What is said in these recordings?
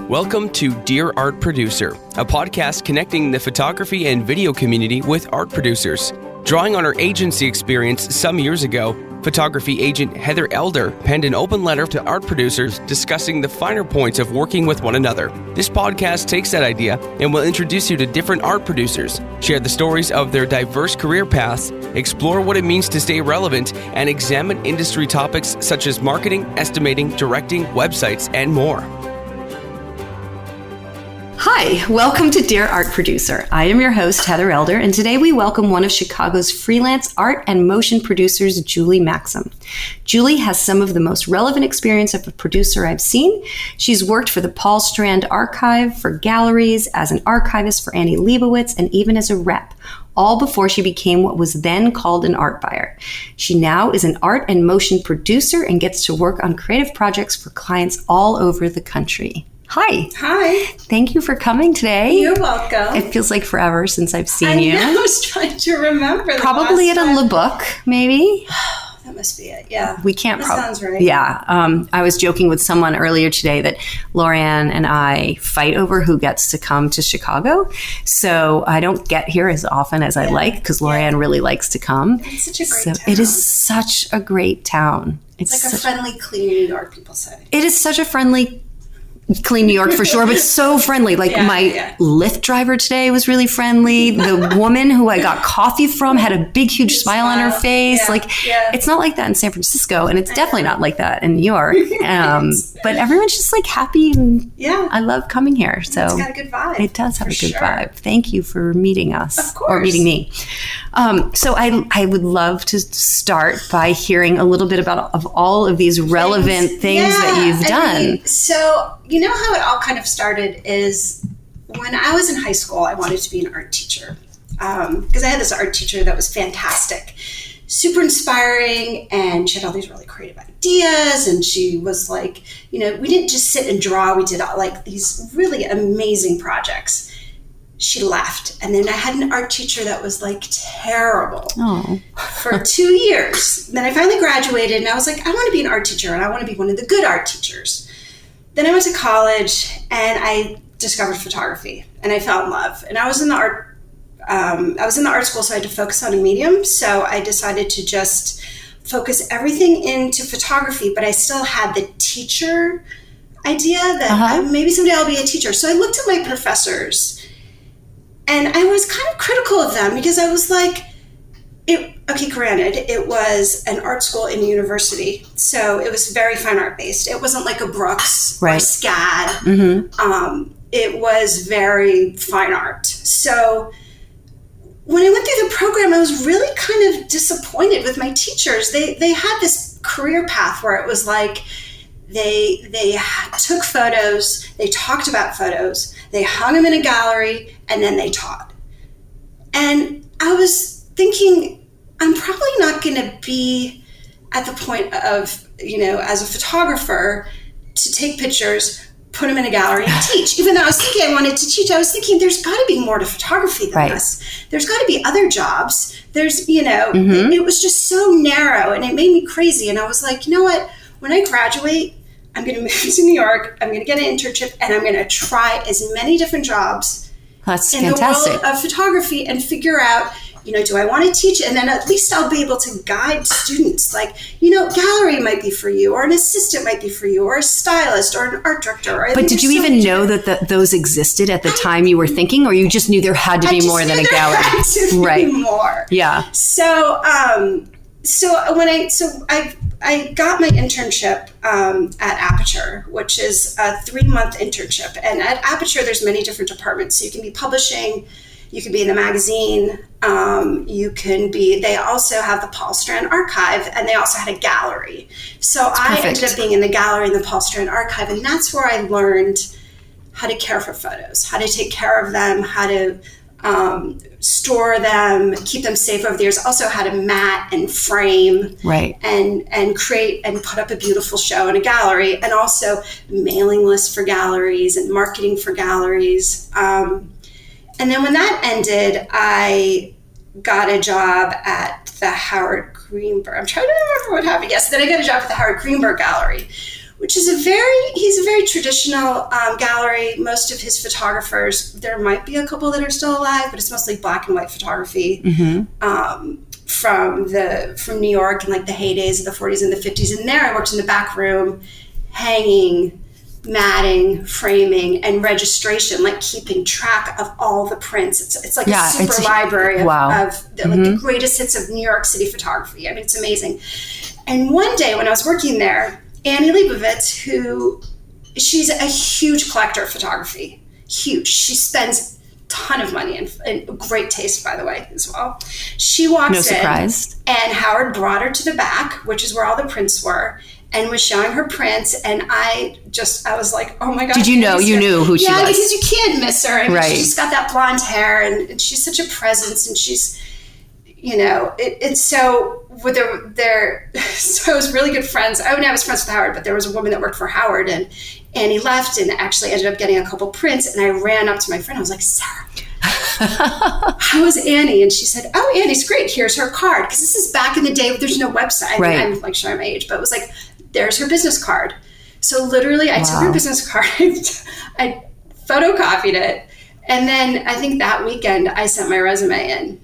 Welcome to Dear Art Producer, a podcast connecting the photography and video community with art producers. Drawing on her agency experience some years ago, photography agent Heather Elder penned an open letter to art producers discussing the finer points of working with one another. This podcast takes that idea and will introduce you to different art producers, share the stories of their diverse career paths, explore what it means to stay relevant, and examine industry topics such as marketing, estimating, directing, websites, and more. Hi, welcome to Dear Art Producer. I am your host, Heather Elder, and today we welcome one of Chicago's freelance art and motion producers, Julie Maxham. Julie has some of the most relevant experience of a producer I've seen. She's worked for the Paul Strand Archive, for galleries, as an archivist for Annie Leibovitz, and even as a rep, all before she became what was then called an art buyer. She now is an art and motion producer and gets to work on creative projects for clients all over the country. Hi. Hi. Thank you for coming today. You're welcome. It feels like forever since I've seen you. I was trying to remember. Probably at a Le Book, maybe. That must be it. Yeah. We can't. That sounds right. Yeah. I was joking with someone earlier today that Lorianne and I fight over who gets to come to Chicago. So I don't get here as often as I like because Lorianne really likes to come. It's such a great town. It is such a great town. It's like a friendly, clean New York, people say. It is such a friendly, clean New York for sure, but so friendly. Like my Lyft driver today was really friendly. The woman who I got coffee from had a big, huge smile on her face. It's not like that in San Francisco, and it's definitely not like that in New York. But everyone's just like happy, and I love coming here. So it's got a good vibe. It does have a good vibe. Thank you for meeting us, of course, or meeting me. So I would love to start by hearing a little bit about all of these relevant things that you've done. So you know how it all kind of started is when I was in high school, I wanted to be an art teacher because I had this art teacher that was fantastic, super inspiring, and she had all these really creative ideas. And she was like, we didn't just sit and draw. We did like these really amazing projects. She left. And then I had an art teacher that was like terrible for 2 years. Then I finally graduated and I was like, I want to be an art teacher and I want to be one of the good art teachers. Then I went to college and I discovered photography and I fell in love. And I was in the art school, so I had to focus on a medium. So I decided to just focus everything into photography, but I still had the teacher idea that maybe someday I'll be a teacher. So I looked at my professors and I was kind of critical of them because I was like, granted, it was an art school in a university, so it was very fine art based. It wasn't like a Brooks or a SCAD. Mm-hmm. It was very fine art. So when I went through the program, I was really kind of disappointed with my teachers. They had this career path where it was like they took photos, they talked about photos, they hung them in a gallery, and then they taught. And I was thinking, I'm probably not going to be at the point of, as a photographer, to take pictures, put them in a gallery and teach. Even though I was thinking I wanted to teach, I was thinking there's got to be more to photography than this. There's got to be other jobs. There's, it was just so narrow and it made me crazy. And I was like, you know what? When I graduate, I'm going to move to New York. I'm going to get an internship and I'm going to try as many different jobs in the world of photography and figure out, do I want to teach? And then at least I'll be able to guide students. Like, gallery might be for you, or an assistant might be for you, or a stylist, or an art director. But did you even know that those existed at the time you were thinking, or you just knew there had to be more than a gallery? Had to be more. Yeah. So, I got my internship at Aperture, which is a 3-month internship. And at Aperture, there's many different departments. So you can be publishing, you can be in the magazine, they also have the Paul Strand Archive, and they also had a gallery. So I ended up being in the gallery in the Paul Strand Archive, and that's where I learned how to care for photos, how to take care of them, how to store them, keep them safe over the years, also how to mat and frame and create and put up a beautiful show in a gallery, and also mailing lists for galleries and marketing for galleries. And then when that ended, I got a job at the Howard Greenberg. I'm trying to remember what happened. Yes, then I got a job at the Howard Greenberg Gallery, which is he's a very traditional gallery. Most of his photographers, there might be a couple that are still alive, but it's mostly black and white photography from New York in like the heydays of the 40s and the 50s. And there I worked in the back room, hanging, matting, framing, and registration, like keeping track of all the prints. It's like a super library of the greatest hits of New York City photography. I mean, it's amazing. And one day when I was working there, Annie Leibovitz, she's a huge collector of photography, huge. She spends a ton of money and great taste, by the way, as well. She walks in, and Howard brought her to the back, which is where all the prints were, and was showing her prints, and I was like, oh my God. Did you know? You knew who she was? Yeah, because you can't miss her. I mean, she's got that blonde hair, and she's such a presence, and she's, it's so with so I was really good friends. I was friends with Howard, but there was a woman that worked for Howard, and Annie left and actually ended up getting a couple prints, and I ran up to my friend. I was like, Sarah, how is Annie? And she said, oh, Annie's great. Here's her card. Because this is back in the day. There's no website. Right. I'm like showing my age, but it was like, there's her business card. So literally I took her business card, I photocopied it. And then I think that weekend I sent my resume in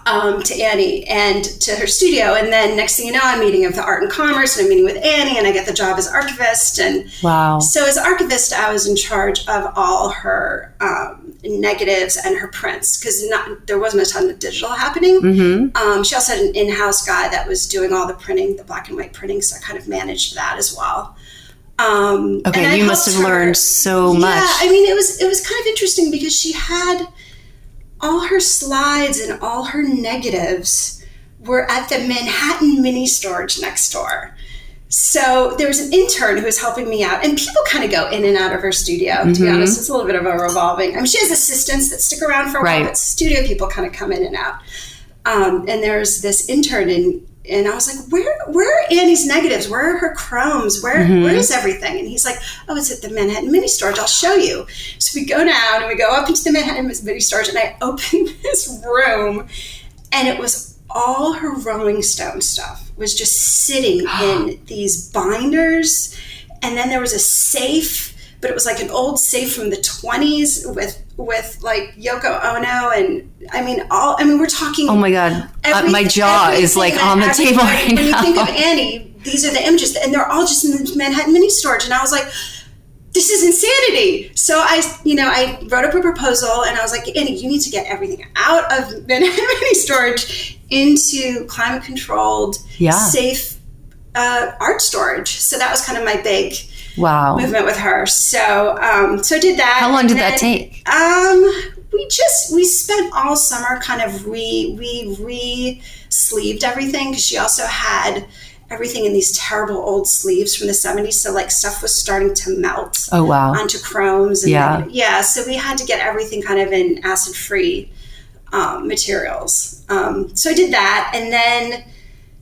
to Annie and to her studio. And then next thing you know, I'm meeting with the Art and Commerce, and I'm meeting with Annie, and I get the job as archivist. And so as archivist, I was in charge of all her negatives and her prints, because there wasn't a ton of digital happening. She also had an in-house guy that was doing all the printing, the black and white printing, so I kind of managed that as well. Okay, you must have learned so much. Yeah, I mean, it was kind of interesting because she had all her slides and all her negatives were at the Manhattan mini storage next door. So there was an intern who was helping me out, and people kind of go in and out of her studio, to be honest. It's a little bit of a revolving. I mean, she has assistants that stick around for a while, but studio people kind of come in and out. And there's this intern, and I was like, where are Annie's negatives? Where are her chromes? Where is everything? And he's like, oh, it's at the Manhattan mini storage. I'll show you. So we go down and we go up into the Manhattan mini storage, and I open this room, and it was all her Rolling Stone stuff was just sitting in these binders. And then there was a safe, but it was like an old safe from the 20s with like Yoko Ono, and we're talking. Oh my God, my jaw is like on the table right now. When you think of Annie, these are the images, and they're all just in the Manhattan mini storage, and I was like, this is insanity. So I wrote up a proposal, and I was like, Annie, you need to get everything out of Manhattan mini storage into climate controlled, safe art storage. So that was kind of my big movement with her. So I did that. How long did that take? We spent all summer kind of re-sleeved everything, because she also had everything in these terrible old sleeves from the 70s. So like stuff was starting to melt onto chromes. And so we had to get everything kind of in acid-free materials. So I did that. And then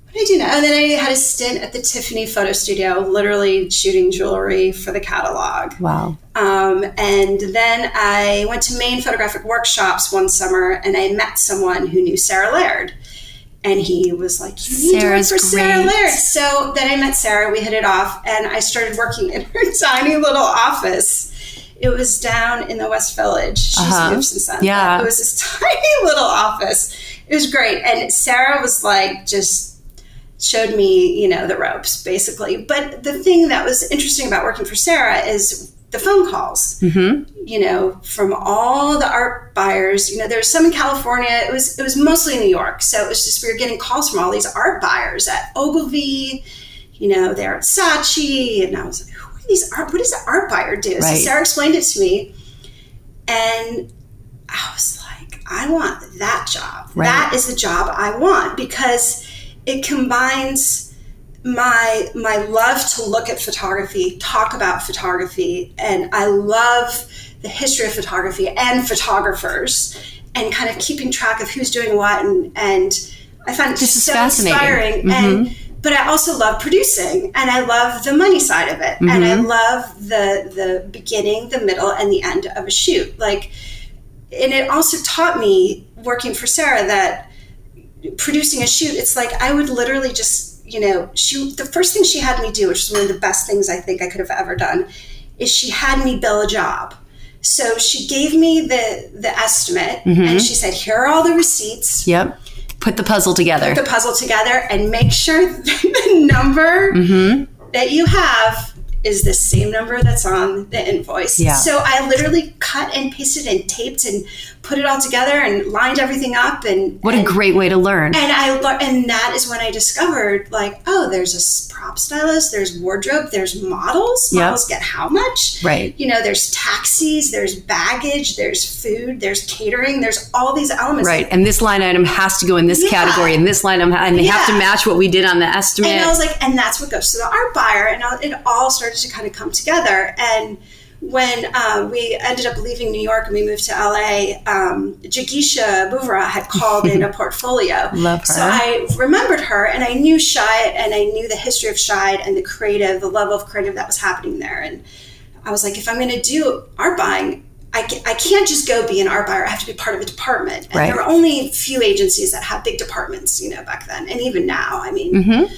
what did I do now? And then I had a stint at the Tiffany photo studio, literally shooting jewelry for the catalog. Wow. And then I went to Maine photographic workshops one summer, and I met someone who knew Sarah Laird. And he was like, you need to work for Sarah Laird. So then I met Sarah, we hit it off, and I started working in her tiny little office. It was down in the West Village. She's moved since then. Yeah. It was this tiny little office. It was great. And Sarah was like, just showed me, the ropes, basically. But the thing that was interesting about working for Sarah is the phone calls, from all the art buyers. There's some in California. It was mostly New York. So it was just, we were getting calls from all these art buyers at Ogilvy, they're at Saatchi. And I was like, what does an art buyer do? Right. So Sarah explained it to me, and I was like, I want that job. Right. That is the job I want, because it combines my love to look at photography, talk about photography, and I love the history of photography and photographers, and kind of keeping track of who's doing what, and I find it just so inspiring. But I also love producing, and I love the money side of it, and I love the beginning, the middle, and the end of a shoot. And it also taught me, working for Sarah, that producing a shoot, it's like I would literally just the first thing she had me do, which is one of the best things I think I could have ever done, is she had me bill a job. So she gave me the estimate, and she said, here are all the receipts. Yep. Put the puzzle together. And make sure the number that you have is the same number that's on the invoice. Yeah. So I literally cut and pasted and taped and put it all together and lined everything up. And what a great way to learn. And that is when I discovered, like, oh, there's a prop stylist, there's wardrobe, there's models. Yep. Models get how much? Right. There's taxis, there's baggage, there's food, there's catering, there's all these elements. Right. And this line item has to go in this category, and this line item, and they have to match what we did on the estimate. And I was like, and that's what goes to the art buyer. And it all started to kind of come together. And when we ended up leaving New York and we moved to LA, Jigisha Bouvra had called in a portfolio. Love her. So I remembered her, and I knew Scheid, and I knew the history of Scheid and the level of creative that was happening there. And I was like, if I'm going to do art buying, I can't just go be an art buyer. I have to be part of a department. And there were only a few agencies that had big departments, back then, and even now. I mean,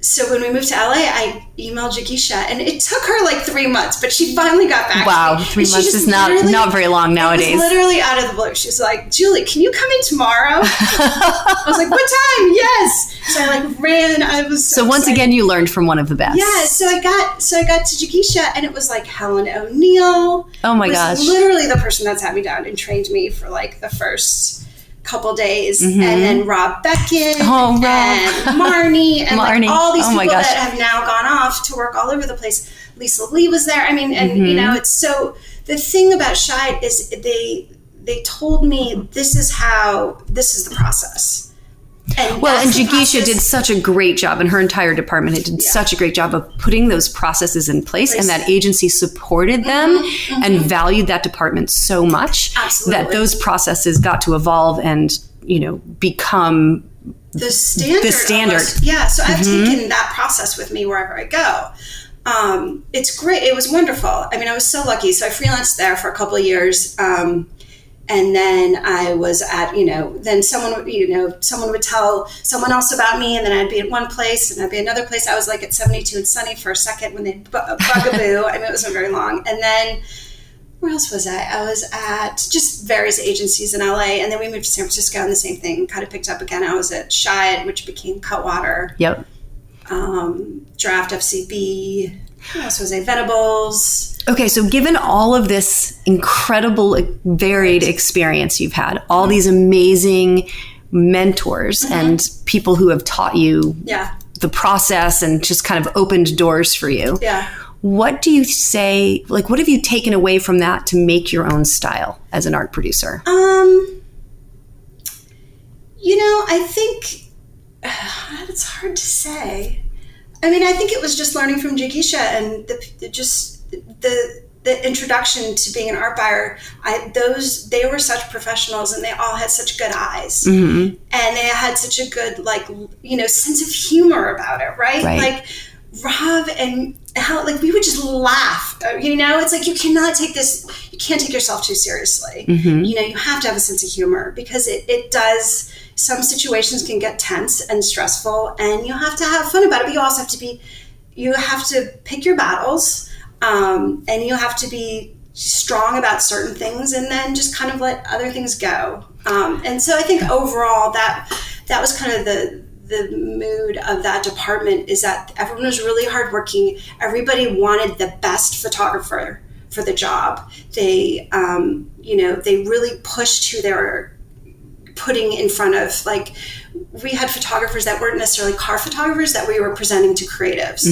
So when we moved to LA, I emailed Jigisha, and it took her like 3 months, but she finally got back to me. Wow, 3 months is not very long nowadays. It was literally out of the blue. She's like, Julie, can you come in tomorrow? I was like, what time? Yes. So I like ran. I was so once again, you learned from one of the best. Yeah. So I got to Jigisha, and it was like Helen O'Neill. Oh my gosh. Literally the person that sat me down and trained me for like the first couple days, and then Rob Beckett and Marnie and like all these people that have now gone off to work all over the place. Lisa Lee was there. I mean, and it's so, the thing about Scheid is they told me this is the process. And Jigisha did such a great job, and her entire department did such a great job of putting those processes in place, and that agency supported them and valued that department so much that those processes got to evolve and, become the standard. So I've taken that process with me wherever I go. It's great. It was wonderful. I mean, I was so lucky. So I freelanced there for a couple of years. And then I was at, then someone would tell someone else about me, and then I'd be at one place and I'd be another place. I was like at 72 and Sunny for a second when they Bugaboo. I mean, it wasn't very long. And then where else was I? I was at just various agencies in LA, and then we moved to San Francisco, and the same thing kind of picked up again. I was at Scheid, which became Cutwater. Yep. Draft FCB. What else was I? Venables. Okay, so given all of this incredible, varied experience you've had, all these amazing mentors and people who have taught you the process and just kind of opened doors for you, what do you say, like, what have you taken away from that to make your own style as an art producer? I think it's hard to say. I mean, I think it was just learning from Jigisha and the introduction to being an art buyer. They were such professionals, and they all had such good eyes, and they had such a good sense of humor about it, right? Like Rob and how we would just laugh. It's like you can't take yourself too seriously. You have to have a sense of humor, because it does. Some situations can get tense and stressful, and you have to have fun about it. But you also have to pick your battles, and you have to be strong about certain things, and then just kind of let other things go. And so I think overall that was kind of the mood of that department, is that everyone was really hardworking. Everybody wanted the best photographer for the job. They really pushed who they were putting in front of. Like, we had photographers that weren't necessarily car photographers that we were presenting to creatives.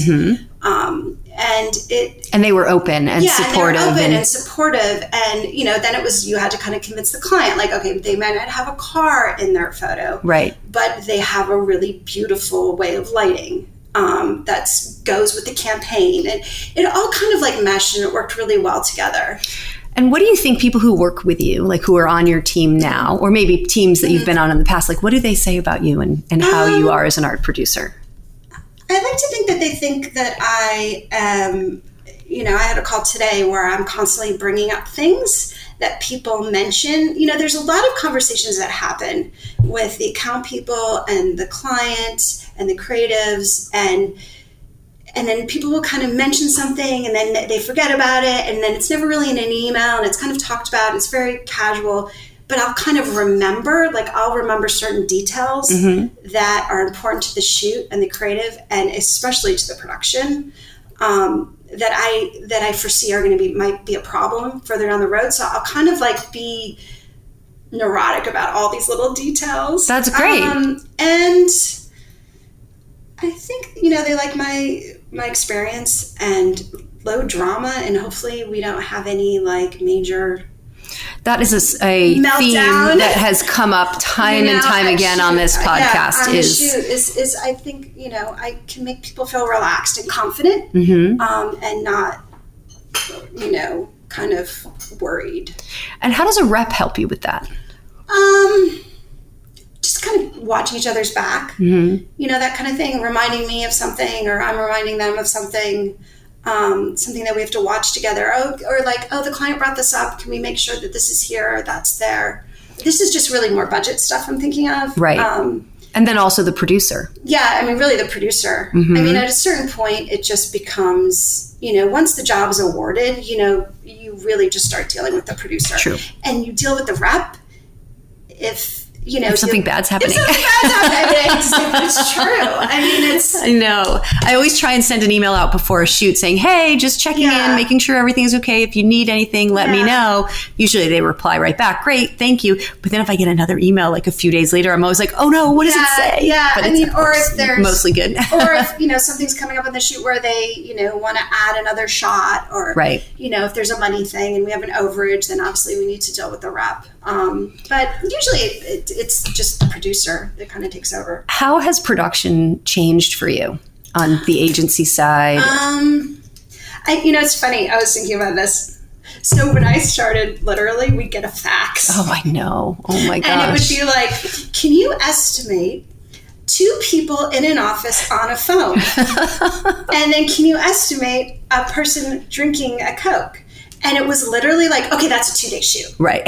And they were open and supportive. And supportive. And, then it was, you had to kind of convince the client, like, okay, they might not have a car in their photo. Right. But they have a really beautiful way of lighting that goes with the campaign. And it all kind of like meshed, and it worked really well together. And what do you think people who work with you, like who are on your team now, or maybe teams that you've been on in the past, like what do they say about you and how you are as an art producer? I like to think that they think that I am, I had a call today where I'm constantly bringing up things that people mention. You know, there's a lot of conversations that happen with the account people and the client and the creatives, and then people will kind of mention something and then they forget about it, and then it's never really in an email, and it's kind of talked about, and it's very casual. But I'll kind of remember, like I'll remember certain details that are important to the shoot and the creative, and especially to the production, that I foresee are going to might be a problem further down the road. So I'll kind of like be neurotic about all these little details. That's great. And I think, you know, they like my experience and low drama, and hopefully we don't have any like major. That is a theme that has come up time and time again on this podcast. Is I think, you know, I can make people feel relaxed and confident, and not, you know, kind of worried. And how does a rep help you with that? Just kind of watching each other's back, you know, that kind of thing, reminding me of something, or I'm reminding them of something. Something that we have to watch together. Or like, the client brought this up. Can we make sure that this is here or that's there? This is just really more budget stuff I'm thinking of. Right. And then also the producer. Yeah, I mean, really the producer. I mean, at a certain point, it just becomes, you know, once the job is awarded, you know, you really just start dealing with the producer. True. And you deal with the rep if, you know, if something bad's happening. It's true. I mean, I know. I always try and send an email out before a shoot saying, hey, just checking in, making sure everything's okay. If you need anything, let me know. Usually they reply right back. Great, thank you. But then if I get another email like a few days later, I'm always like, oh no, what does it say? Yeah, but I mean, or if there's mostly good. Or if, you know, something's coming up on the shoot where they, you know, want to add another shot, or, you know, if there's a money thing and we have an overage, then obviously we need to deal with the rep. But usually it's just the producer that kind of takes over. How has production changed for you on the agency side? You know, it's funny. I was thinking about this. So when I started, literally, we'd get a fax. Oh, I know. Oh my gosh. And it would be like, can you estimate 2 people in an office on a phone? And then can you estimate a person drinking a Coke? And it was literally like, okay, that's a 2-day shoot. Right.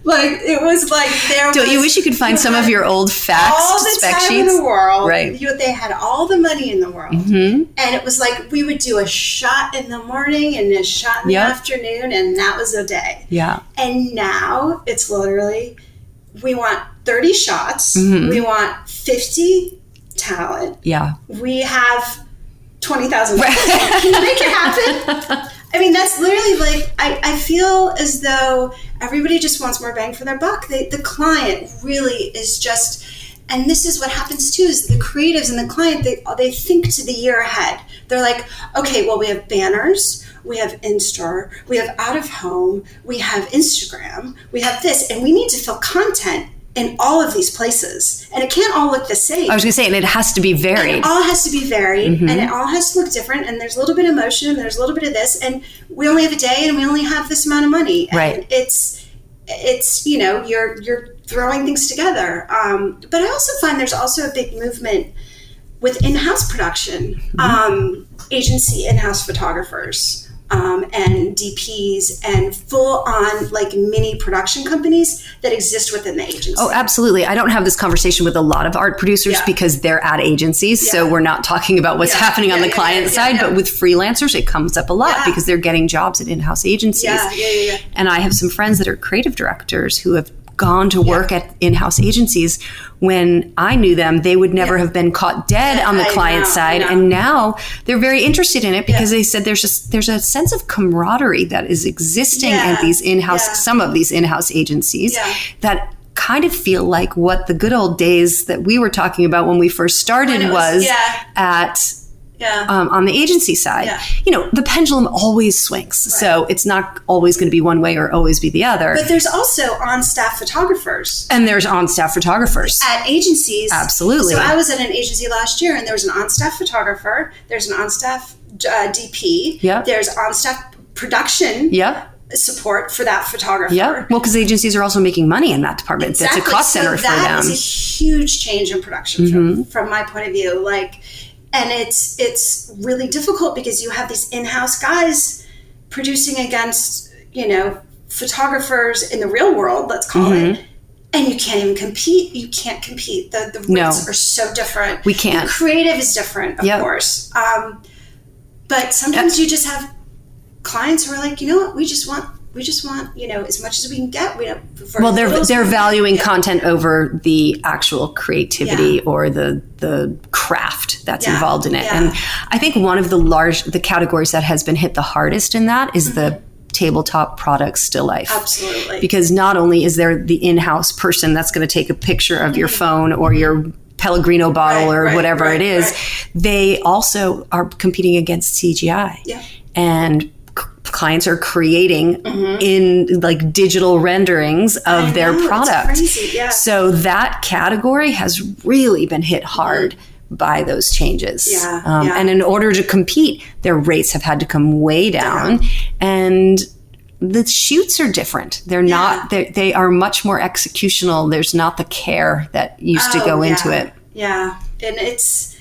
Like, it was like Don't you wish you could find some of your old faxed spec sheets? All the time in the world. Right. They had all the money in the world. And it was like, we would do a shot in the morning and a shot in the afternoon, and that was a day. Yeah. And now it's literally, we want 30 shots. We want 50 talent. Yeah. We have 20,000. Can you make it happen? I mean, that's literally like, I feel as though everybody just wants more bang for their buck. The client really is just, and this is what happens too, is the creatives and the client, they think to the year ahead. They're like, okay, well, we have banners, we have in-store, we have out-of-home, we have Instagram, we have this, and we need to fill content in all of these places, and it can't all look the same. I was going to say, and it has to be varied. And it all has to be varied, and it all has to look different, and there's a little bit of motion, and there's a little bit of this, and we only have a day, and we only have this amount of money. Right. And it's you know, you're throwing things together. But I also find there's also a big movement with in-house production, agency in-house photographers, and DPs and full-on like mini production companies that exist within the agency. Oh, absolutely. I don't have this conversation with a lot of art producers because they're at agencies, so we're not talking about what's happening on the client side, but with freelancers, it comes up a lot because they're getting jobs at in-house agencies. And I have some friends that are creative directors who have gone to work at in-house agencies. When I knew them, they would never have been caught dead on the client side. And now they're very interested in it because they said there's a sense of camaraderie that is existing at these in-house, some of these in-house agencies that kind of feel like what the good old days that we were talking about when we first started was at on the agency side. You know, the pendulum always swings. So it's not always going to be one way or always be the other. But there's also on-staff photographers. And there's on-staff photographers. At agencies. Absolutely. So I was at an agency last year, and there was an on-staff photographer. There's an on-staff DP. There's on-staff production. Support for that photographer. Well, because agencies are also making money in that department. Exactly. That's a cost center for them. That is a huge change in production from my point of view. Like, and it's really difficult because you have these in-house guys producing against, photographers in the real world, let's call it, and you can't even compete. You can't compete. The rates are so different. We can't. The creative is different, of course. But sometimes you just have clients who are like, you know what, we just want, as much as we can get. They're valuing content over the actual creativity or the craft that's involved in it. Yeah. And I think one of the categories that has been hit the hardest in that is the tabletop product still life. Absolutely. Because not only is there the in-house person that's going to take a picture of your phone or your Pellegrino bottle or whatever it is, they also are competing against CGI. Yeah. And clients are creating in like digital renderings of their product. It's crazy. Yeah. So that category has really been hit hard by those changes. And in order to compete, their rates have had to come way down. And the shoots are different. They're not, they are much more executional. There's not the care that used to go into it. Yeah. And it's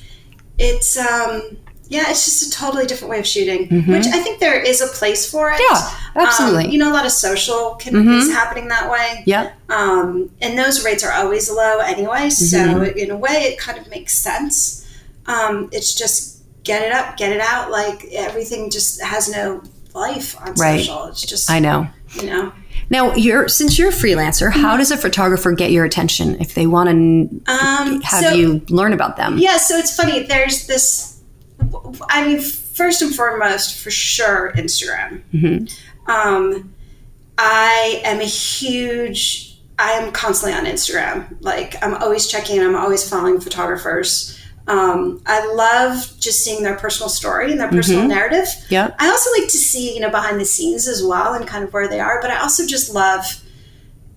just a totally different way of shooting, which I think there is a place for it. Yeah, absolutely. A lot of social is happening that way. Yeah. And those rates are always low anyway. So in a way, it kind of makes sense. It's just get it up, get it out. Like everything just has no life on social. It's just, I know. Now, since you're a freelancer, how does a photographer get your attention if they want to have you learn about them? Yeah, so it's funny. There's this, first and foremost, for sure, Instagram. I am constantly on Instagram. Like, I'm always checking, I'm always following photographers. I love just seeing their personal story and their personal narrative. Yeah. I also like to see, behind the scenes as well and kind of where they are, but I also just love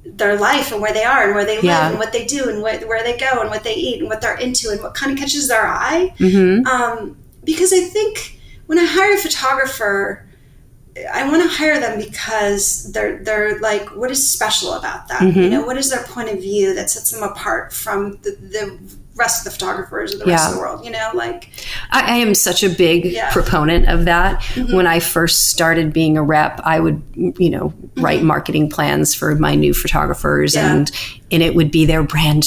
their life and where they are and where they live and what they do and where they go and what they eat and what they're into and what kind of catches their eye. Because I think when I hire a photographer, I want to hire them because they're like, what is special about them? What is their point of view that sets them apart from the rest of the photographers or the rest of the world? I am such a big proponent of that. When I first started being a rep, I would, write marketing plans for my new photographers and it would be their brand,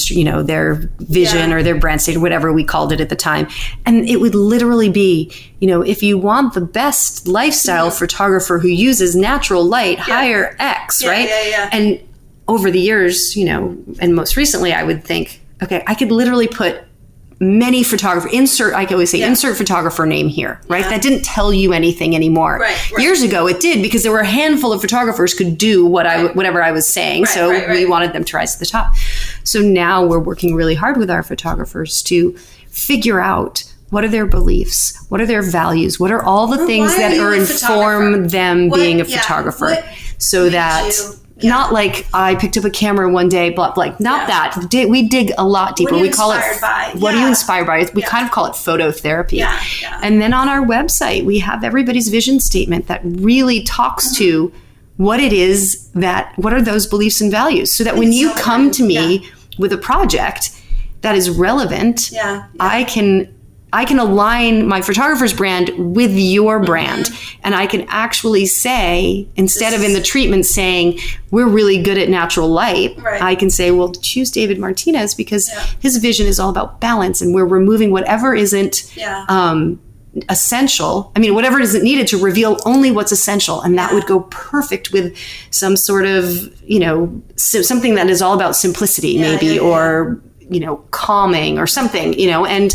their vision or their brand state or whatever we called it at the time. And it would literally be, if you want the best lifestyle photographer who uses natural light, hire X, right? And over the years, and most recently I would think, okay, I could literally put many photographer, insert photographer name here, right? That didn't tell you anything anymore. Right. Years ago it did, because there were a handful of photographers could do whatever I was saying. We wanted them to rise to the top. So now we're working really hard with our photographers to figure out what are their beliefs, what are their values, what are all the things that inform them being a photographer, so that not like I picked up a camera one day, but like not that. We dig a lot deeper. We call it, what are you inspired by? We kind of call it phototherapy. And then on our website, we have everybody's vision statement that really talks to what it is what are those beliefs and values, so that when you come to me with a project that is relevant, I can align my photographer's brand with your brand. And I can actually say, instead of in the treatment saying, we're really good at natural light, I can say, well, choose David Martinez because his vision is all about balance, and we're removing whatever isn't essential. Whatever isn't needed to reveal only what's essential. And that would go perfect with some sort of, something that is all about simplicity or, calming or something, and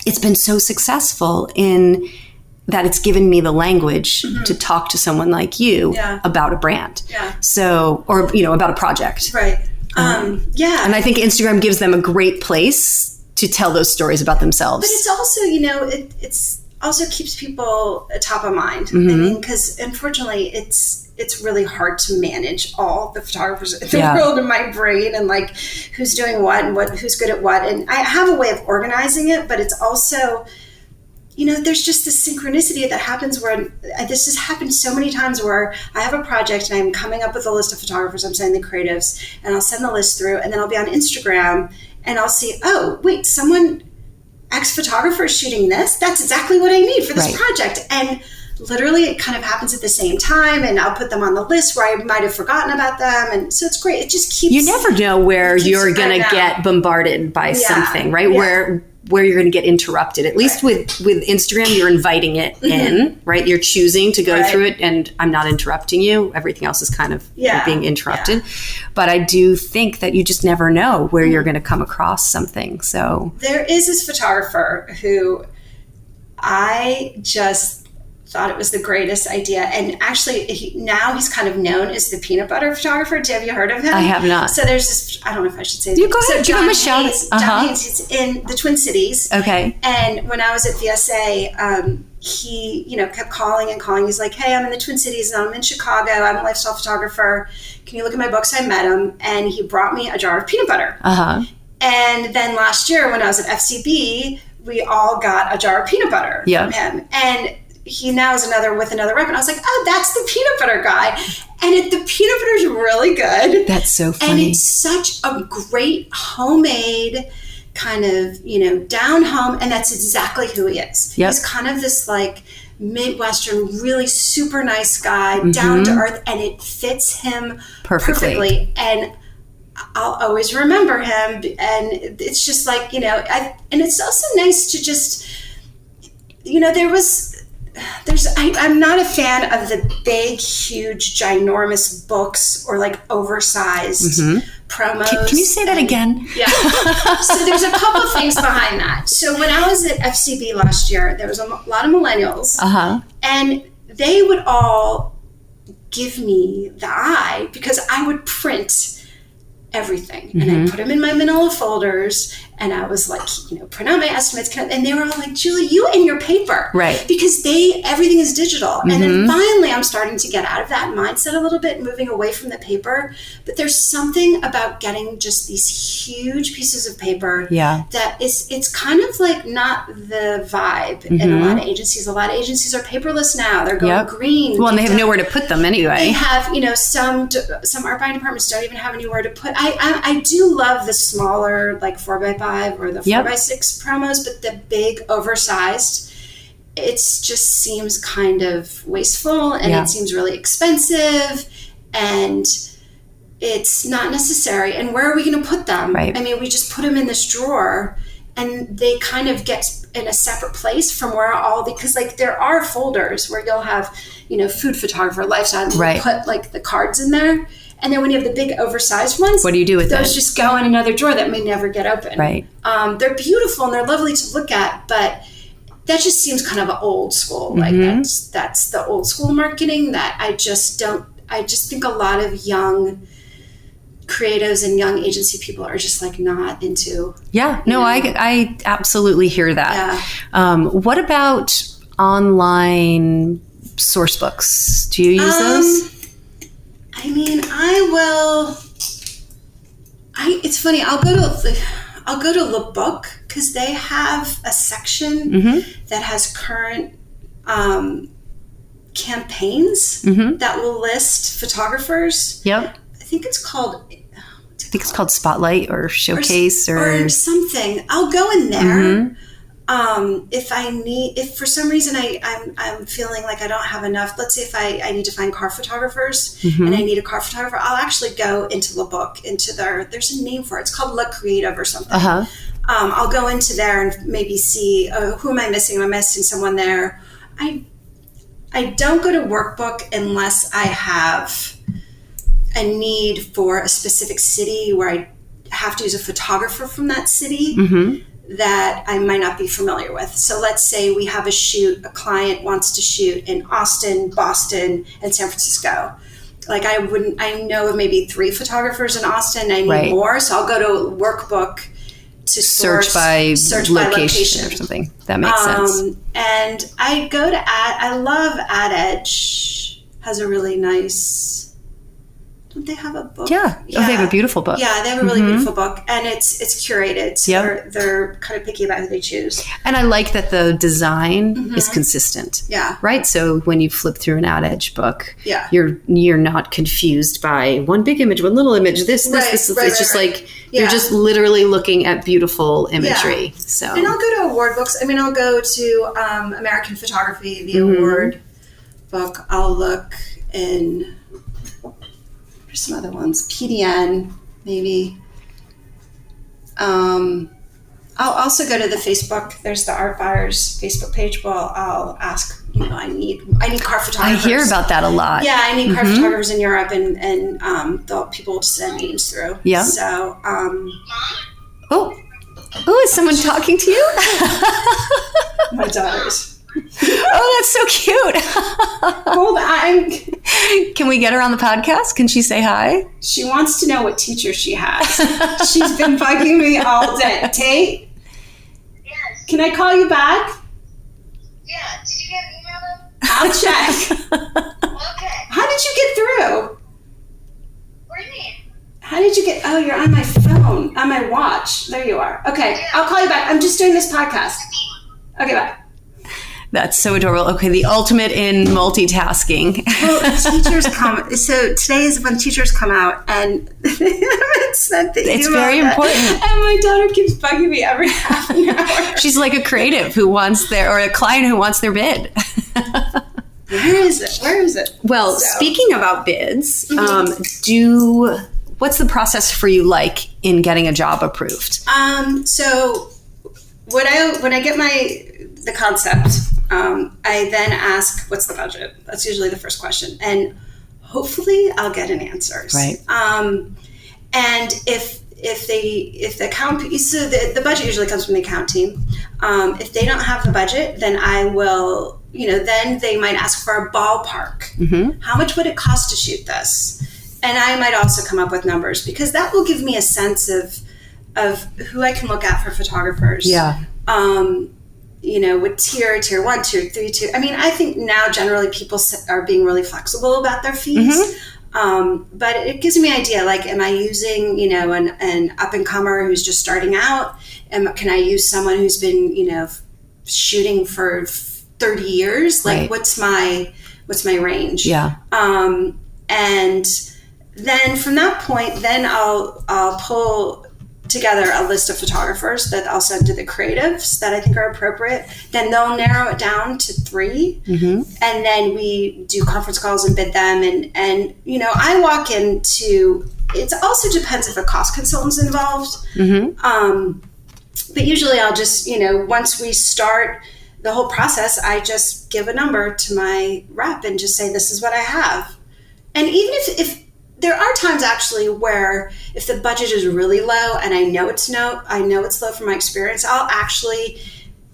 it's been so successful in that it's given me the language to talk to someone like you about a brand. So, or, about a project. Right. And I think Instagram gives them a great place to tell those stories about themselves. But it's also, it's also keeps people top of mind. Because unfortunately it's really hard to manage all the photographers in the world in my brain, and like who's doing what and who's good at what. And I have a way of organizing it, but it's also, there's just this synchronicity that happens where this has happened so many times where I have a project and I'm coming up with a list of photographers, I'm sending the creatives, and I'll send the list through, and then I'll be on Instagram and I'll see, oh, wait, someone, X photographer is shooting this. That's exactly what I need for this project. And literally it kind of happens at the same time, and I'll put them on the list where I might have forgotten about them. And so it's great. It just keeps... You never know where you're going to get bombarded by something, right? Yeah. Where you're going to get interrupted. At least with Instagram, you're inviting it in, right? You're choosing to go through it, and I'm not interrupting you. Everything else is kind of being interrupted. Yeah. But I do think that you just never know where you're going to come across something. So there is this photographer who I just thought it was the greatest idea. And actually, now he's kind of known as the peanut butter photographer. Have you heard of him? I have not. So there's this, I don't know if I should say. You go ahead, give him a shout. John Haynes, he's in the Twin Cities. Okay. And when I was at VSA, he, kept calling and calling. He's like, hey, I'm in the Twin Cities and I'm in Chicago. I'm a lifestyle photographer. Can you look at my books? I met him, and he brought me a jar of peanut butter. And then last year when I was at FCB, we all got a jar of peanut butter from him. And he now is with another rep, and I was like, oh, that's the peanut butter guy. And the peanut butter is really good. That's so funny. And it's such a great homemade kind of, down home, and that's exactly who he is. Yep. He's kind of this like Midwestern, really super nice guy, down to earth, and it fits him perfectly. And I'll always remember him. And it's just like, and it's also nice to just, I'm not a fan of the big, huge, ginormous books or like oversized promos. Can you say that again? Yeah. So there's a couple of things behind that. So when I was at FCB last year, there was a lot of millennials, and they would all give me the eye because I would print everything. And I put them in my manila folders, and I was like, print out my estimates. And they were all like, Julie, you and your paper. Right. Because everything is digital. And then finally I'm starting to get out of that mindset a little bit, moving away from the paper. But there's something about getting just these huge pieces of paper that it's kind of like not the vibe in a lot of agencies. A lot of agencies are paperless now. They're going green. Well, and they have nowhere to put them anyway. They have, some art buying departments don't even have anywhere to put. I do love the smaller, like 4x5 or the 4x6 promos, but the big, oversized, it just seems kind of wasteful, and it seems really expensive, and it's not necessary. And where are we going to put them? Right. I mean, we just put them in this drawer, and they kind of get in a separate place from where because like there are folders where you'll have, food photographer, lifestyle, and you put like the cards in there. And then when you have the big oversized ones, what do you do with those? Just go in another drawer that may never get open. Right. They're beautiful and they're lovely to look at, but that just seems kind of old school. Like that's the old school marketing that I just think a lot of young creatives and young agency people are just like not into. Yeah. No, I absolutely hear that. Yeah. What about online source books? Do you use those? I mean, it's funny. I'll go to the book because they have a section that has current campaigns that will list photogrophers. Yep. I think it's called Spotlight or Showcase or something. I'll go in there. If for some reason I'm feeling like I don't have enough, let's say if I need to find car photographers and I need a car photographer, I'll actually go into the book, there's a name for it. It's called Look Creative or something. I'll go into there and maybe see, who am I missing? Am I missing someone there? I don't go to Workbook unless I have a need for a specific city where I have to use a photographer from that city that I might not be familiar with. So let's say we have a client wants to shoot in Austin, Boston, and San Francisco. Like I know of maybe 3 photographers in Austin. I need more. So I'll go to Workbook to search by location or something. That makes sense. And I love AdEdge. Has a really nice, don't they have a book? Yeah. Oh, they have a beautiful book. Yeah, they have a really beautiful book, and it's curated. So they're kind of picky about who they choose. And I like that the design is consistent. Yeah. Right. So when you flip through an AdEdge book, yeah, you're not confused by one big image, one little image, this. It's just like you're just literally looking at beautiful imagery. Yeah. So. And I'll go to award books. I mean, I'll go to American Photography, the award book, I'll look in, there's some other ones, PDN, maybe. I'll also go to the Facebook. There's the Art Buyers Facebook page. Well, I'll ask, I need car photographers. I hear about that a lot. Yeah, I need car photographers in Europe, and people will just send names through. Yeah. So, is someone talking to you? my daughters. Oh, that's so cute. Hold on. Can we get her on the podcast? Can she say hi? She wants to know what teacher she has. She's been bugging me all day. Tate? Yes. Can I call you back? Yeah. Did you get an email? I'll check. Okay. How did you get through? What do you mean? How did you get... Oh, you're on my phone, on my watch. There you are. Okay, I'll call you back. I'm just doing this podcast. Okay, bye. That's so adorable. Okay, the ultimate in multitasking. Well, teachers come. So today is when teachers come out, and they haven't sent the email. It's very important. And my daughter keeps bugging me every half an hour. She's like a creative who wants or a client who wants their bid. Where is it? Well, speaking about bids, what's the process for you like in getting a job approved? So when I get the concept, I then ask, what's the budget? That's usually the first question. And hopefully I'll get an answer. Right. And if the account, so the budget usually comes from the account team. If they don't have the budget, then I will, then they might ask for a ballpark. Mm-hmm. How much would it cost to shoot this? And I might also come up with numbers, because that will give me a sense of who I can look at for photographers. Yeah. With tier 1, tier 3, tier. I mean, I think now generally people are being really flexible about their fees. Mm-hmm. But it gives me an idea, like, am I using, an up-and-comer who's just starting out? Can I use someone who's been, shooting for 30 years? Like, right. what's my range? Yeah. And then from that point, then I'll pull together a list of photographers that I'll send to the creatives that I think are appropriate. Then they'll narrow it down to 3. Mm-hmm. And then we do conference calls and bid them. And I walk into, it also depends if a cost consultant's involved. Mm-hmm. But usually I'll just, once we start the whole process, I just give a number to my rep and just say, this is what I have. And even if there are times actually where if the budget is really low and I know it's low from my experience, I'll actually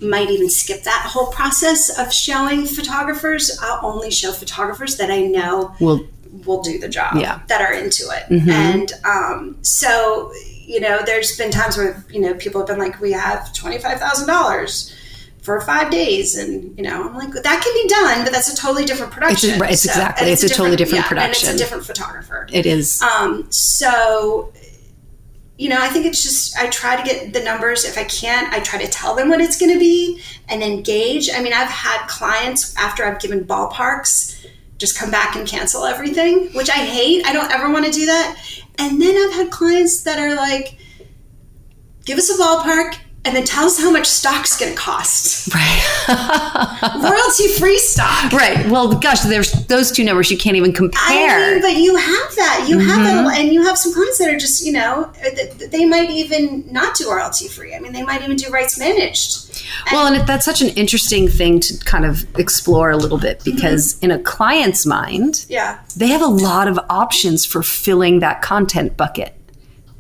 might even skip that whole process of showing photographers. I'll only show photographers that I know will do the job, that are into it. Mm-hmm. And so, there's been times where, people have been like, we have $25,000 for 5 days, and I'm like, that can be done, but that's a totally different production. It's a totally different production, and it's a different photographer. It is. So, I think it's just, I try to get the numbers. If I can't, I try to tell them what it's going to be and then gauge. I mean, I've had clients after I've given ballparks just come back and cancel everything, which I hate. I don't ever want to do that. And then I've had clients that are like, give us a ballpark and then tell us how much stock's going to cost. Right. Royalty-free stock. Right. Well, gosh, there's those two numbers you can't even compare. I mean, but you have that. You have that. And you have some clients that are just, they might even not do royalty-free. I mean, they might even do rights managed. And that's such an interesting thing to kind of explore a little bit, because in a client's mind, they have a lot of options for filling that content bucket.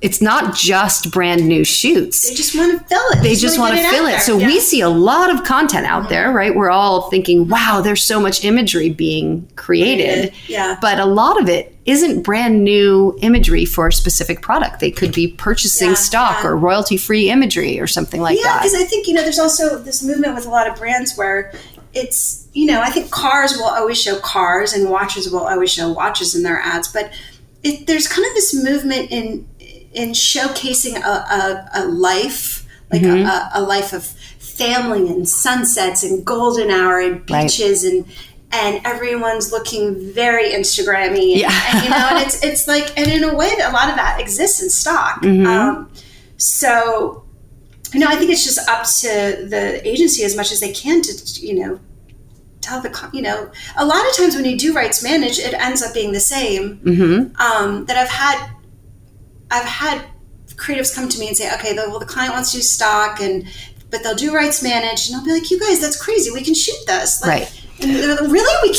It's not just brand new shoots. They just want to fill it. They just want to fill it. So we see a lot of content out there, right? We're all thinking, wow, there's so much imagery being created. Yeah. But a lot of it isn't brand new imagery for a specific product. They could be purchasing stock or royalty-free imagery or something like that. Yeah, because I think, there's also this movement with a lot of brands where it's, I think cars will always show cars and watches will always show watches in their ads. But there's kind of this movement in showcasing a life, like a life of family and sunsets and golden hour and beaches, and everyone's looking very Instagrammy, and it's like, and in a way that a lot of that exists in stock. Mm-hmm. So, I think it's just up to the agency as much as they can to, tell a lot of times when you do rights manage, it ends up being the same. That I've had creatives come to me and say, okay, the client wants to use stock, but they'll do rights manage, and I'll be like, you guys, that's crazy. We can shoot this. Right. And they're like, really? We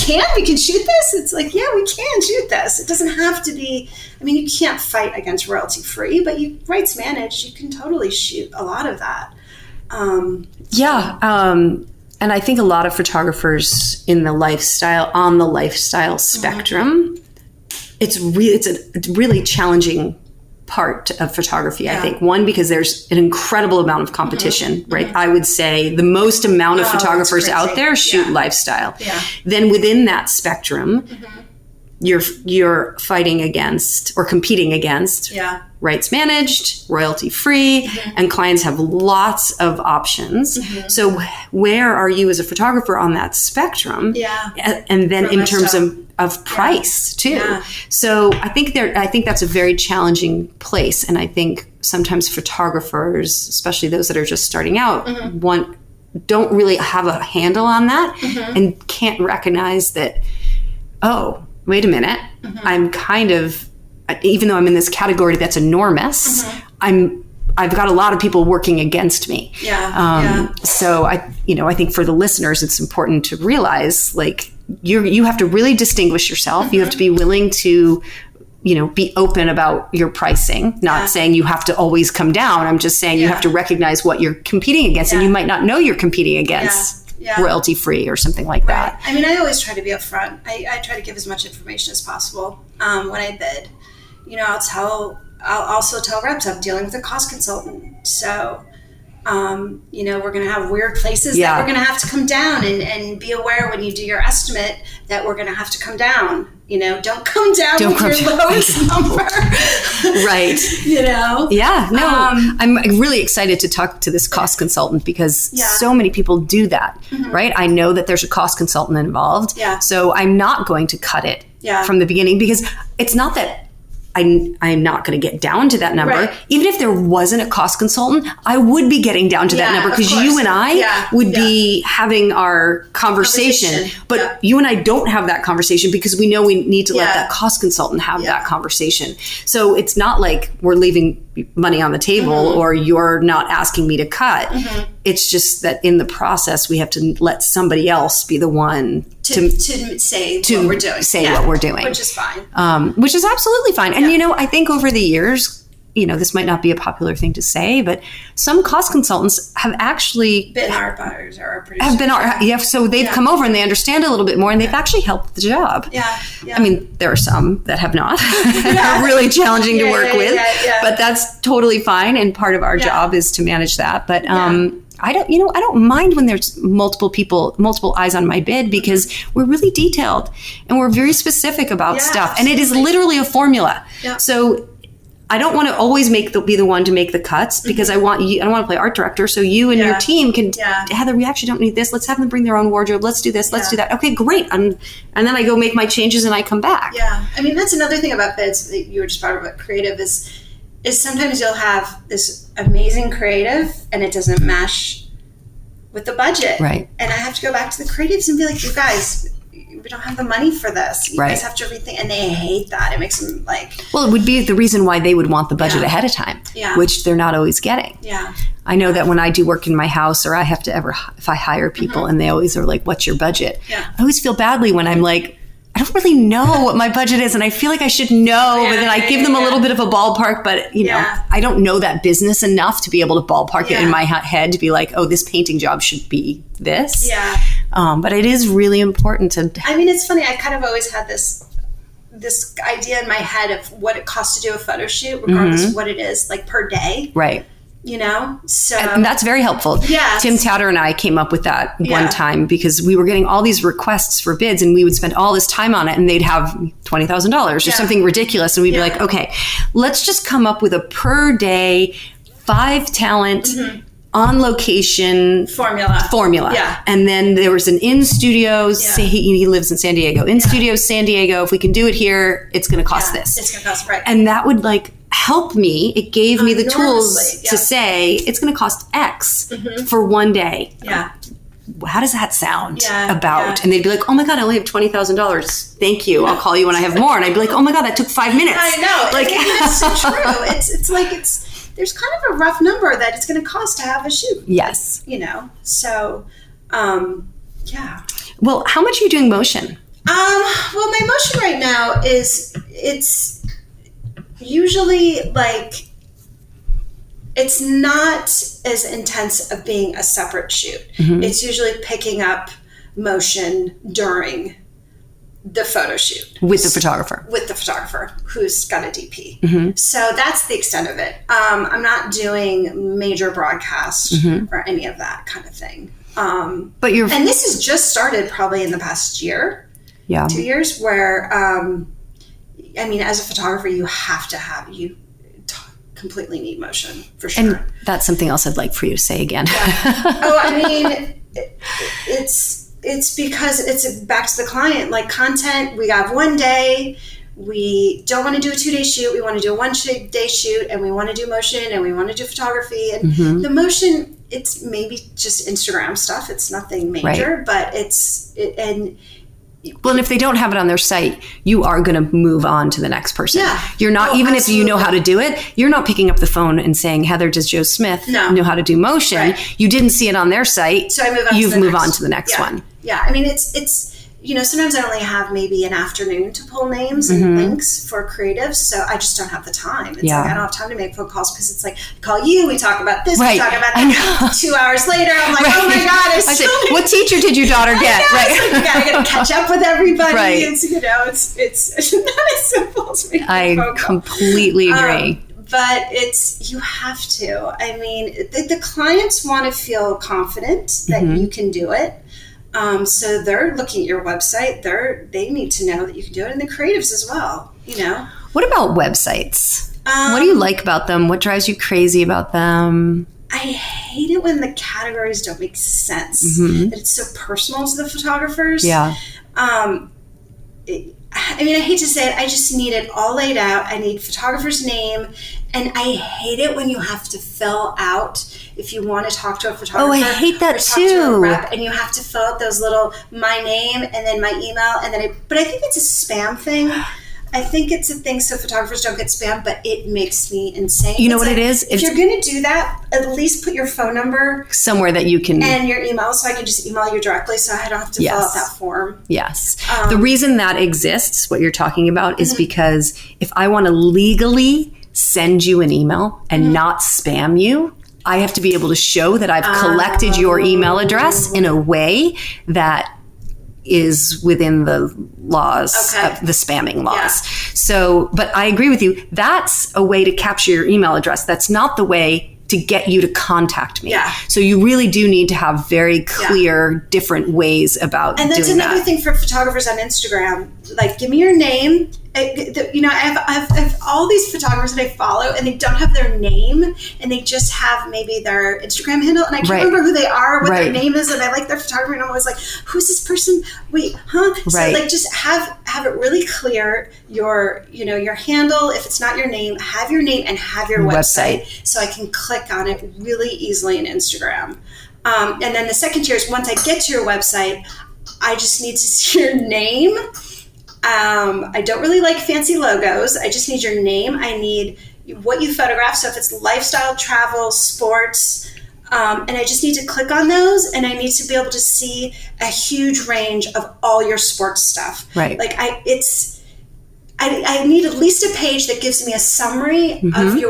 can shoot this? It's like, yeah, we can shoot this. It doesn't have to be, you can't fight against royalty free, but you rights manage, you can totally shoot a lot of that. And I think a lot of photographers on the lifestyle spectrum, it's a really challenging part of photography, I think. One, because there's an incredible amount of competition, right? I would say the most amount of photographers out there shoot lifestyle. Yeah. Then within that spectrum, you're fighting against or competing against rights managed, royalty free, and clients have lots of options. So where are you as a photographer on that spectrum? And then in terms of price too. Yeah. So I think that's a very challenging place. And I think sometimes photographers, especially those that are just starting out, don't really have a handle on that and can't recognize that, oh, wait a minute, I'm kind of, even though I'm in this category that's enormous, I've got a lot of people working against me. So I think for the listeners, it's important to realize, like, you have to really distinguish yourself. You have to be willing to, be open about your pricing, not saying you have to always come down. I'm just saying you have to recognize what you're competing against, and you might not know you're competing against royalty free or something like that. I always try to be upfront. I try to give as much information as possible when I bid. I'll also tell reps I'm dealing with a cost consultant. So, we're going to have weird places that we're going to have to come down, and be aware when you do your estimate that we're going to have to come down. Don't come down with your lowest number. Right. Yeah. No, I'm really excited to talk to this cost consultant because so many people do that, right? I know that there's a cost consultant involved. Yeah. So I'm not going to cut it from the beginning, because it's not that I'm not going to get down to that number. Right. Even if there wasn't a cost consultant, I would be getting down to that number, because you and I would be having our conversation. But you and I don't have that conversation because we know we need to let that cost consultant have that conversation. So it's not like we're leaving money on the table or you're not asking me to cut. It's just that in the process, we have to let somebody else be the one to say what we're doing. What we're doing. Which is fine. Which is absolutely fine. And, I think over the years, this might not be a popular thing to say, but some cost consultants have actually been art buyers or art producers. So they've come over and they understand a little bit more, and they've actually helped the job. There are some that have not. They're really challenging to work with, but that's totally fine. And part of our job is to manage that. But I don't mind when there's multiple eyes on my bid, because we're really detailed and we're very specific about stuff. Absolutely. And it is literally a formula. Yeah. So I don't want to always be the one to make the cuts, because I don't want to play art director. So you and your team can, Heather, we actually don't need this. Let's have them bring their own wardrobe. Let's do this. Let's do that. Okay, great. And then I go make my changes and I come back. Yeah. That's another thing about bids that you were just talking about creative is sometimes you'll have this amazing creative and it doesn't mesh with the budget. Right. And I have to go back to the creatives and be like, you guys, we don't have the money for this. You guys have to rethink. And they hate that. It makes them like... Well, it would be the reason why they would want the budget ahead of time, which they're not always getting. Yeah. I know that when I do work in my house, or if I hire people and they always are like, what's your budget? Yeah. I always feel badly when I'm like, I don't really know what my budget is, and I feel like I should know, but then I give them a little bit of a ballpark, but I don't know that business enough to be able to ballpark it in my head to be like, oh, this painting job should be this. Yeah. But it is really important to... it's funny. I kind of always had this idea in my head of what it costs to do a photo shoot, regardless of what it is, like per day. Right. So and that's very helpful. Yeah. Tim Tatter and I came up with that one time, because we were getting all these requests for bids, and we would spend all this time on it, and they'd have $20,000 or something ridiculous. And we'd be like, okay, let's just come up with a per day 5 talent on location formula. Yeah. And then there was an in studio. He lives in San Diego. In studio, San Diego. If we can do it here, it's going to cost this. It's going to cost, right. And that would help me. It gave me the tools to say it's going to cost X for one day. Yeah. how does that sound Yeah, about? yeah. And they'd be like, oh my God, I only have $20,000. Thank you. I'll call you when I have more. And I'd be like, oh my God, that took 5 minutes. I know. Like, It's so true. It's like there's kind of a rough number that it's going to cost to have a shoot. yes. So, yeah. Well, how much are you doing motion? Well, my motion right now it's usually like, it's not as intense of being a separate shoot. Mm-hmm. It's usually picking up motion during the photo shoot. With the photographer. With the photographer who's got a DP. Mm-hmm. So that's the extent of it. I'm not doing major broadcast Mm-hmm. or any of that kind of thing. But you're... And this has just started probably in the past year, yeah. 2 years, where, as a photographer, you have to have, completely need motion, for sure. And that's something else I'd like for you to say again. It's because it's back to the client. Like content, we have one day. We don't want to do a 2-day shoot. We want to do a 1-day shoot, and we want to do motion, and we want to do photography. And Mm-hmm. the motion, it's maybe just Instagram stuff. It's nothing major, Right. but Well, and if they don't have it on their site, you are going to move on to the next person. Yeah. You're not, Oh, even if you know absolutely. how to do it, you're not picking up the phone and saying, Heather, does Joe Smith know how to do motion? Right. You didn't see it on their site. So I move on. You've to the moved next. on to the next Yeah. one. Yeah, it's sometimes I only have maybe an afternoon to pull names and links for creatives, so I just don't have the time. It's Yeah. like I don't have time to make phone calls because it's like I call you, we talk about this, Right. we talk about I that. know. 2 hours later, I'm like, Right. oh my God, I said, what teacher did your daughter get? It's Right. like you gotta catch up with everybody. Right. It's not as simple as making a I phone call. completely agree. But you have to. I mean, the clients want to feel confident that Mm-hmm. you can do it. So they're looking at your website. They need to know that you can do it, and the creatives as well. What about websites? What do you like about them? What drives you crazy about them? I hate it when the categories don't make sense. That it's so personal to the photographers. Yeah. I hate to say it, I just need it all laid out. I need photographer's name, and I hate it when you have to fill out if you want to talk to a photographer. Oh, I hate that or talk to a too. rep, and you have to fill out those little my name and then my email, and then but I think it's a spam thing. I think it's a thing so photographers don't get spam, but it makes me insane. You know It's what like, it is? If you're going to do that, at least put your phone number Somewhere that you can... and your email so I can just email you directly so I don't have to fill out that form. Yes. The reason that exists, what you're talking about, is because if I want to legally send you an email and not spam you, I have to be able to show that I've collected your email address in a way that is within the laws, of the spamming laws. Yeah. So, but I agree with you. That's a way to capture your email address. That's not the way to get you to contact me. Yeah. So you really do need to have very clear, different ways about doing that. And that's another thing for photographers on Instagram. Like, give me your name. I have all these photographers that I follow, and they don't have their name, and they just have maybe their Instagram handle, and I can't remember who they are, what their name is, and I like their photography, and I'm always like, who's this person? Wait, huh? So like, just have it really clear. Your handle. If it's not your name, have your name and have your website, so I can click on it really easily in Instagram. And then the second tier is once I get to your website, I just need to see your name. I don't really like fancy logos. I just need your name. I need what you photograph. So if it's lifestyle, travel, sports, and I just need to click on those, and I need to be able to see a huge range of all your sports stuff. Right. Like I need at least a page that gives me a summary of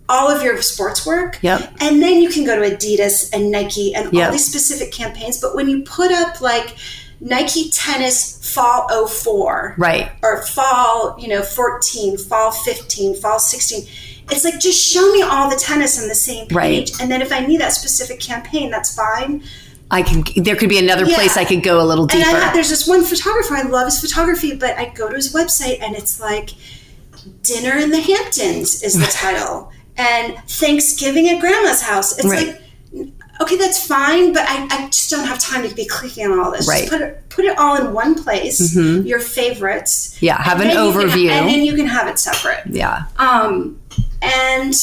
all of your sports work. Yep. And then you can go to Adidas and Nike and Yep. all these specific campaigns. But when you put up like Nike tennis fall 04, Right. or fall 14, fall 15, fall 16, it's like, just show me all the tennis on the same page. Right. And then if I need that specific campaign, that's fine. There could be another place I could go a little deeper. And there's this one photographer, I love his photography, but I go to his website and it's like, Dinner in the Hamptons is the title, and Thanksgiving at Grandma's house. It's like, okay, that's fine, but I just don't have time to be clicking on all this. Right. Just put it all in one place, your favorites. Yeah, have an overview. And then you can have it separate. Yeah. And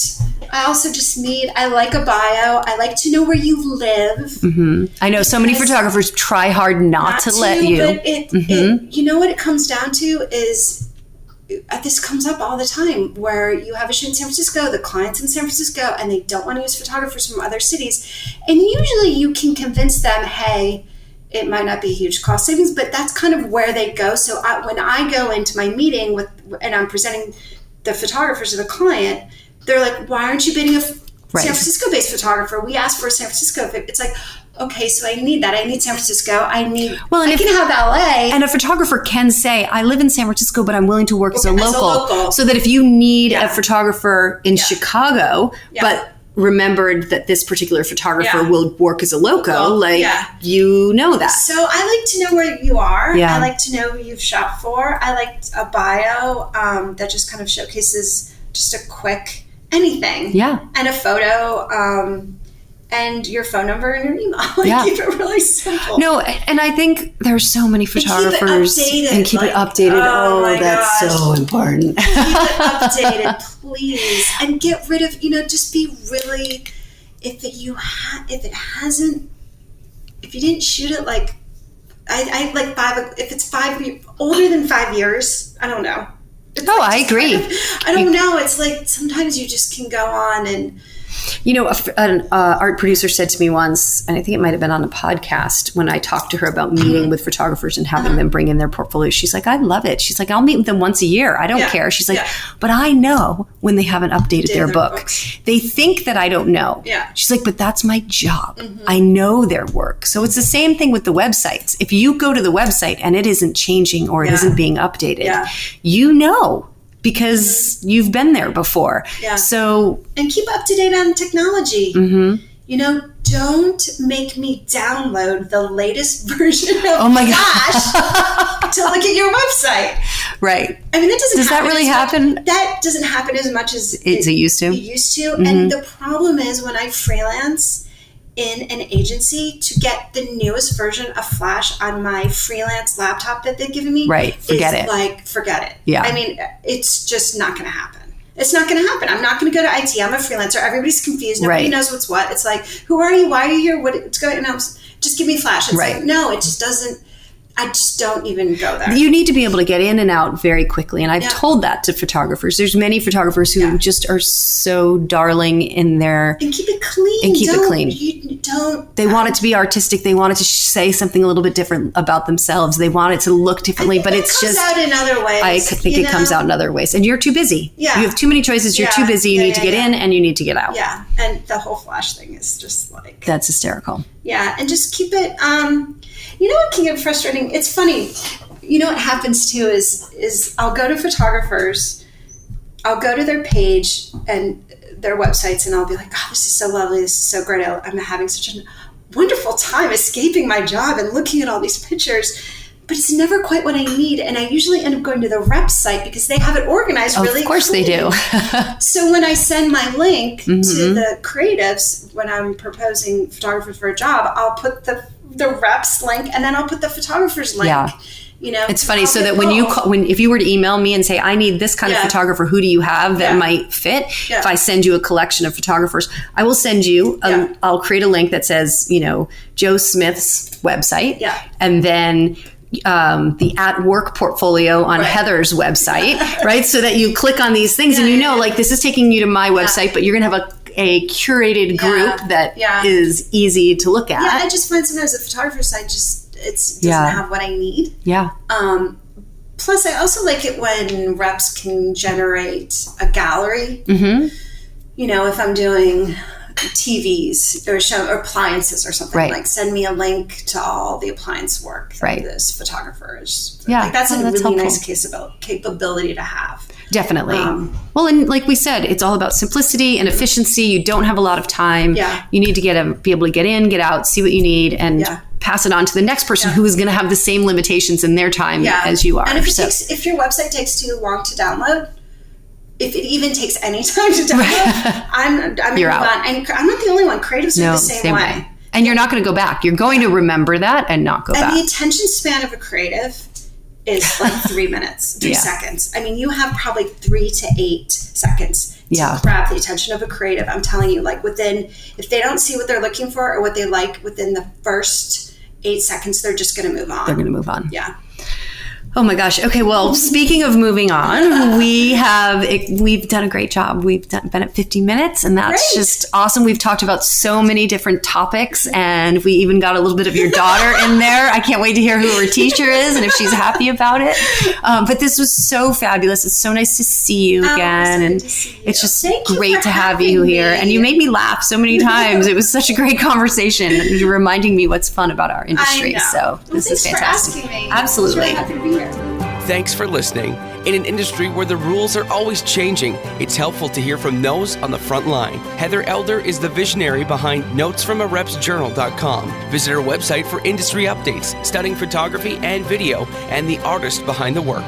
I also just I like a bio. I like to know where you live. Mm-hmm. I know so many photographers try hard not to let you. But it, you know what it comes down to is, this comes up all the time, where you have a shoot in San Francisco, the client's in San Francisco, and they don't want to use photographers from other cities. And usually you can convince them, hey, it might not be a huge cost savings, but that's kind of where they go. So when I go into my meeting and I'm presenting the photographers to the client, they're like, why aren't you bidding a San Francisco-based photographer? We asked for a San Francisco. It's like, okay, so I need that. I need San Francisco. I can have LA. And a photographer can say, I live in San Francisco, but I'm willing to work as a local. So that if you need a photographer in Chicago, but remembered that this particular photographer will work as a local, you know that. So I like to know where you are. I like to know who you've shot for. I like a bio that just kind of showcases just a quick anything. Yeah. And a photo. And your phone number and your email. Keep it really simple. No, and I think there's so many photographers. And keep it updated. Oh, that's so important. Keep it updated, please. And get rid of, just be really, if you didn't shoot it like, I like if it's older than 5 years, I don't know. I agree. I don't know. It's like sometimes you just can go on and, an art producer said to me once, and I think it might have been on a podcast, when I talked to her about meeting with photographers and having them bring in their portfolio. She's like, I love it. She's like, I'll meet with them once a year. I don't care. She's like, but I know when they haven't updated their book. They think that I don't know. Yeah. She's like, but that's my job. Mm-hmm. I know their work. So it's the same thing with the websites. If you go to the website and it isn't changing or it isn't being updated, you know. Because you've been there before. Yeah. So, and keep up to date on technology. Mm-hmm. Don't make me download the latest version of Flash to look at your website. Right. I mean, does that really happen? That doesn't happen as much as it used to. Mm-hmm. And the problem is when I freelance in an agency, to get the newest version of Flash on my freelance laptop that they've given me, forget it. Yeah. I mean, it's just not going to happen. It's not going to happen. I'm not going to go to IT. I'm a freelancer. Everybody's confused. Nobody knows what's what. It's like, who are you? Why are you here? What's going on? Just give me Flash. It's like, no, it just doesn't. I just don't even go there. You need to be able to get in and out very quickly. And I've told that to photographers. There's many photographers who just are so darling in their... And keep it clean. They want it to be artistic. They want it to say something a little bit different about themselves. They want it to look differently, but it's just... It comes out in other ways. I think it comes out in other ways. And you're too busy. Yeah. You have too many choices. You're too busy. You need to get in and you need to get out. Yeah. And the whole Flash thing is just like... That's hysterical. Yeah. And just keep it... You know what can get frustrating? It's funny. You know what happens too is I'll go to photographers, I'll go to their page and their websites, and I'll be like, oh, this is so lovely. This is so great. I'm having such a wonderful time escaping my job and looking at all these pictures. But it's never quite what I need. And I usually end up going to the rep site because they have it organized really Of course clean. They do. So when I send my link to the creatives, when I'm proposing photographers for a job, I'll put the reps link and then I'll put the photographer's link. Yeah. It's funny. So that if you were to email me and say, I need this kind of photographer, who do you have that might fit? Yeah. If I send you a collection of photographers, I will send you, I'll create a link that says, Joe Smith's website. Yeah. And then the at work portfolio on Heather's website, right? So that you click on these things and this is taking you to my website, but you're going to have a curated group that is easy to look at. Yeah, I just find sometimes the photographer site doesn't have what I need. Yeah. Plus, I also like it when reps can generate a gallery. Mm-hmm. If I'm doing TVs or appliances or something, like send me a link to all the appliance work that this photographer is. Yeah, that's a really helpful. Nice capability to have. Definitely. Well, and like we said, it's all about simplicity and efficiency. You don't have a lot of time. Yeah. You need to be able to get in, get out, see what you need, and pass it on to the next person who is going to have the same limitations in their time as you are. And if your website takes too long to download, if it even takes any time to download, I'm You're out. And I'm not the only one. Creatives are the same way. And you're not going to go back. You're going to remember that and not go back. And the attention span of a creative is like 3 minutes, 3 Yeah. seconds. I mean, you have probably 3 to 8 seconds to Yeah. grab the attention of a creative. I'm telling you, like if they don't see what they're looking for or what they like within the first 8 seconds, they're just going to move on. They're going to move on. Yeah. Oh my gosh. Okay. Well, speaking of moving on, we've done a great job. Been at 50 minutes, and that's Great. just awesome. We've talked about so many different topics, and we even got a little bit of your daughter in there. I can't wait to hear who her teacher is and if she's happy about it. But this was so fabulous. It's so nice to see you again, so and good to see you. it's just Thank you great for to have having you here. me. And you made me laugh so many times. It was such a great conversation. You're reminding me what's fun about our industry. I know. So Well, this is thanks fantastic. for asking me. Absolutely. I'm happy to be here. Thanks for listening. In an industry where the rules are always changing, it's helpful to hear from those on the front line. Heather Elder is the visionary behind notesfromarepsjournal.com. Visit her website for industry updates, stunning photography and video, and the artist behind the work.